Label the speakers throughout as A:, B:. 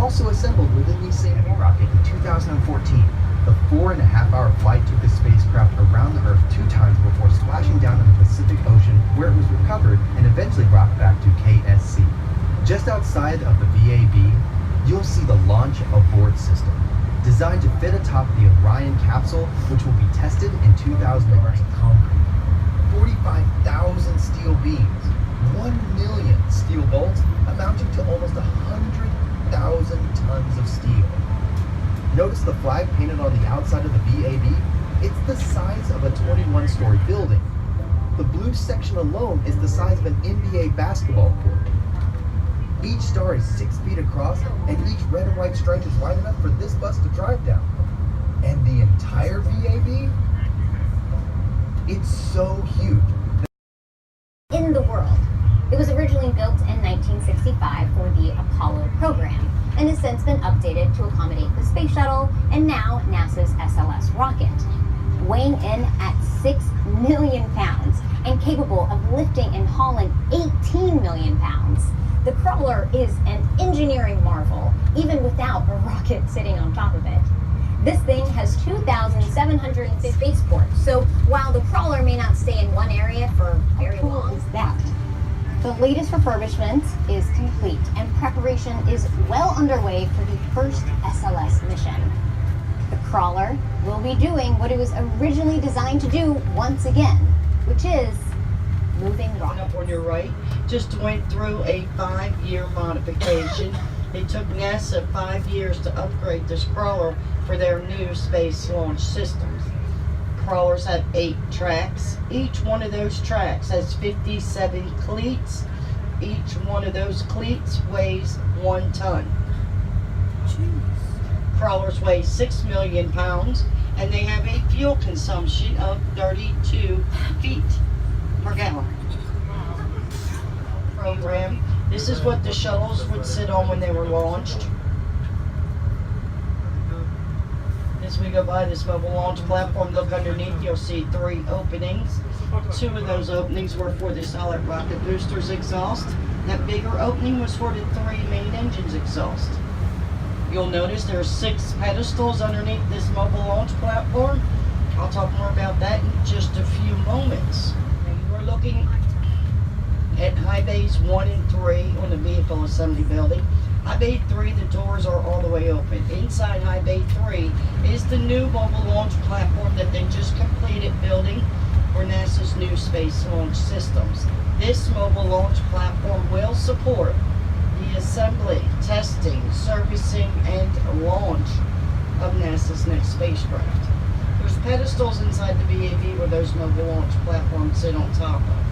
A: also assembled within the same rocket in 2014. The 4.5-hour flight took the spacecraft around the Earth 2 times before splashing down in the Pacific Ocean, where it was recovered and eventually brought back to KSC. Just outside of the VAB, you'll see the Launch Abort system, designed to fit atop the Orion capsule, which will be tested in 2000 yards of concrete, 45,000 steel beams, 1 million steel bolts, amounting to almost 100,000 tons of steel. Notice the flag painted on the outside of the VAB? It's the size of a 21-story building. The blue section alone is the size of an NBA basketball court. Each star is 6 feet across, and each red and white stripe is wide enough for this bus to drive down. And the entire VAB? It's so huge.
B: In the world. It was originally built in 1965 for the Apollo program, and has since been updated to accommodate the space shuttle and now NASA's SLS rocket. Weighing in at 6 million pounds and capable of lifting and hauling 18 million pounds, the crawler is an engineering marvel, even without a rocket sitting on top of it. This thing has 2,750 spaceports, so while the crawler may not stay in one area for very long, is that the latest refurbishment is complete, and preparation is well underway for the first SLS mission. The crawler will be doing what it was originally designed to do once again, which is moving rocket.
C: Up on your right, just went through a 5-year modification. It took NASA 5 years to upgrade this crawler for their new space launch systems. Crawlers have 8 tracks. Each one of those tracks has 57 cleats. Each one of those cleats weighs 1 ton. Jeez. Crawlers weigh 6 million pounds, and they have a fuel consumption of 32 feet per gallon. Program. This is what the shuttles would sit on when they were launched. As we go by this mobile launch platform, look underneath, you'll see 3 openings. 2 of those openings were for the solid rocket booster's exhaust. That bigger opening was for the 3 main engines exhaust. You'll notice there are 6 pedestals underneath this mobile launch platform. I'll talk more about that in just a few moments. We're looking at high bays 1 and 3 on the vehicle assembly building. High Bay 3, the doors are all the way open. Inside High Bay 3 is the new mobile launch platform that they just completed building for NASA's new space launch systems. This mobile launch platform will support the assembly, testing, servicing, and launch of NASA's next spacecraft. There's pedestals inside the VAB where those mobile launch platforms sit on top of.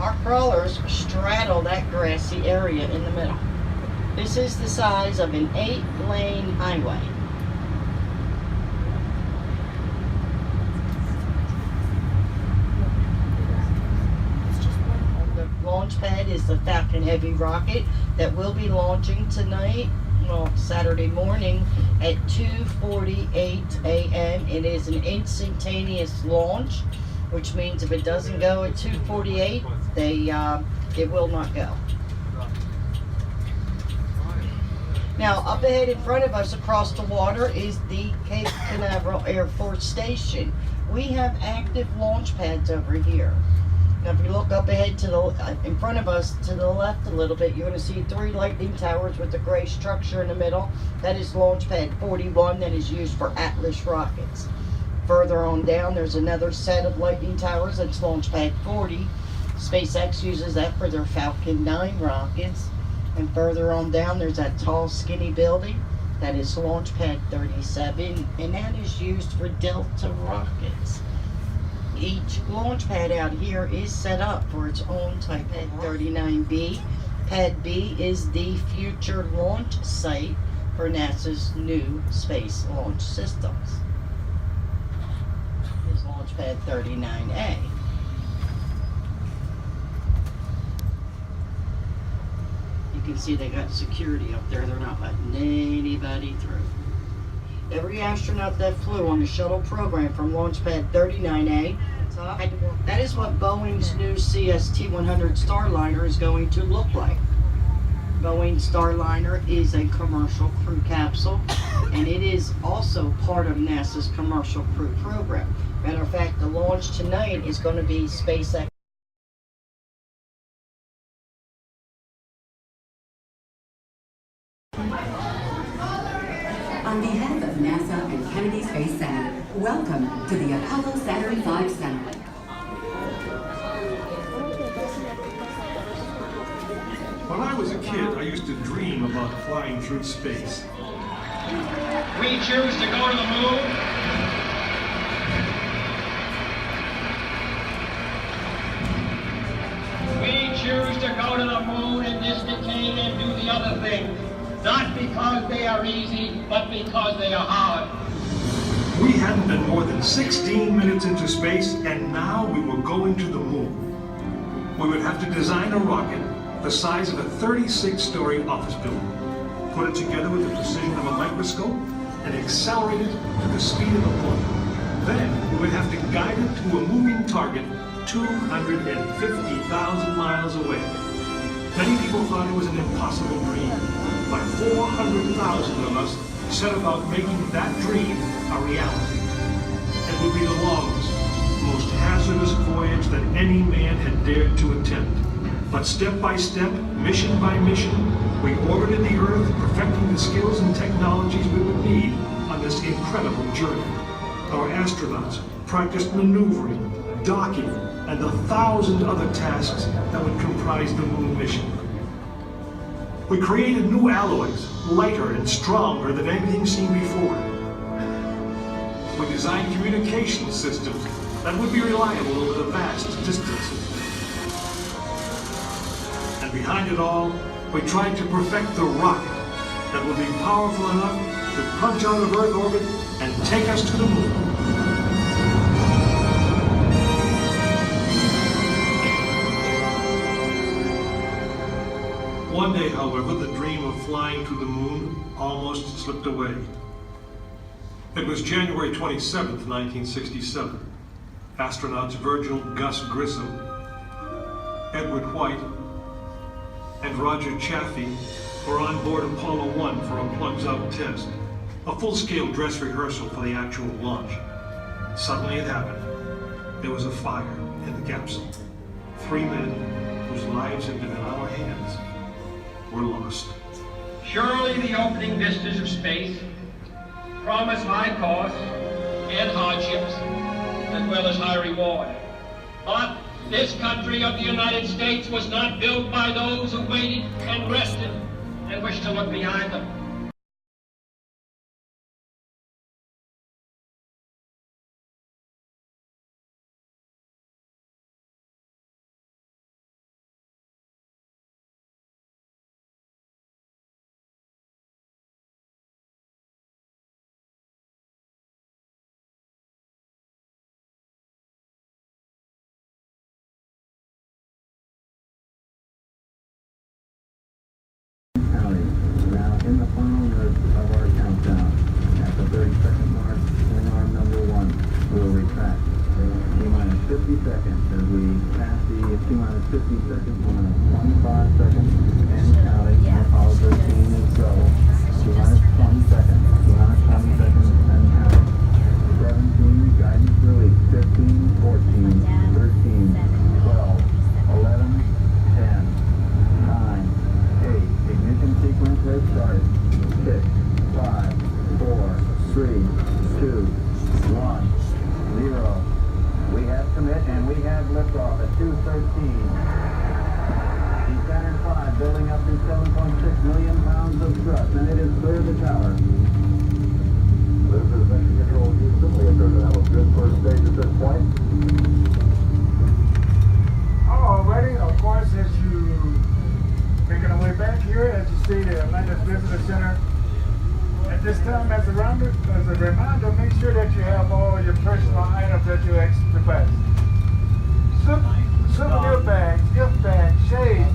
C: Our crawlers straddle that grassy area in the middle. This is the size of an 8-lane highway. The launch pad is the Falcon Heavy rocket that will be launching tonight, well, Saturday morning at 2:48 a.m. It is an instantaneous launch, which means if it doesn't go at 2:48, it will not go. Now, up ahead in front of us across the water is the Cape Canaveral Air Force Station. We have active launch pads over here. Now, if you look up ahead to the in front of us to the left a little bit, you're going to see 3 lightning towers with the gray structure in the middle. That is launch pad 41 that is used for Atlas rockets. Further on down, there's another set of lightning towers. That's launch pad 40. SpaceX uses that for their Falcon 9 rockets. And further on down, there's that tall, skinny building. That is launch pad 37, and that is used for Delta rockets. Each launch pad out here is set up for its own type. Pad 39B. Pad B is the future launch site for NASA's new space launch systems. Is launch pad 39A. You can see they got security up there. They're not letting anybody through. Every astronaut that flew on the shuttle program from launch pad 39A top. That is what Boeing's new CST-100 Starliner is going to look like. Boeing Starliner is a commercial crew capsule, and it is also part of NASA's commercial crew program. Matter of fact, the launch tonight is going to be SpaceX.
D: On behalf of NASA and Kennedy Space Center, welcome to the Apollo Saturn V Center.
E: When I was a kid, I used to dream about flying through space.
F: We choose to go to the moon. We choose to go to the moon in this decade and do the other things. Not because they are easy, but because they are hard.
E: We hadn't been more than 16 minutes into space, and now we were going to the moon. We would have to design a rocket the size of a 36-story office building, put it together with the precision of a microscope, and accelerate it to the speed of a bullet. Then we would have to guide it to a moving target 250,000 miles away. Many people thought it was an impossible dream, but 400,000 of us set about making that dream a reality. It would be the longest, most hazardous voyage that any man had dared to attempt. But step by step, mission by mission, we orbited the Earth, perfecting the skills and technologies we would need on this incredible journey. Our astronauts practiced maneuvering, docking, and the 1,000 other tasks that would comprise the moon mission. We created new alloys, lighter and stronger than anything seen before. We designed communication systems that would be reliable over the vast distances. And behind it all, we tried to perfect the rocket that would be powerful enough to punch out of Earth orbit and take us to the moon. One day, however, the dream of flying to the moon almost slipped away. It was January 27th, 1967. Astronauts Virgil Gus Grissom, Edward White, and Roger Chaffee were on board Apollo 1 for a plugs-out test, a full-scale dress rehearsal for the actual launch. Suddenly it happened. There was a fire in the capsule. 3 men whose lives had been in our hands were lost.
F: Surely the opening vistas of space promise high costs and hardships, as well as high reward. But this country of the United States was not built by those who waited and rested and wished to look behind them.
G: Now in the final minutes of our countdown, at the 30-second mark, swing arm number 1 will retract. T-minus 50 seconds as we pass the T-minus 50 seconds, 25 seconds, and counting. Apollo 13 is go. T-minus 20 seconds, T-minus 20 seconds, and counting. 17, guidance release, 15, 14, 13, 12, 11, 10, 9, 8, ignition sequence has started. 6, 5, 4, 3, 2, 1, 0. We have commit and we have liftoff at 2:13. Saturn V building up to 7.6 million pounds of thrust, and it is clear of the tower. This is Mission Control Houston. We appear to have a good first stage at this point.
H: Alrighty, of course, as you making our way back here, as you see the Atlantis Visitor Center. At this time, as a reminder, make sure that you have all your personal items that you expect. Souvenir bags, gift bags, shades,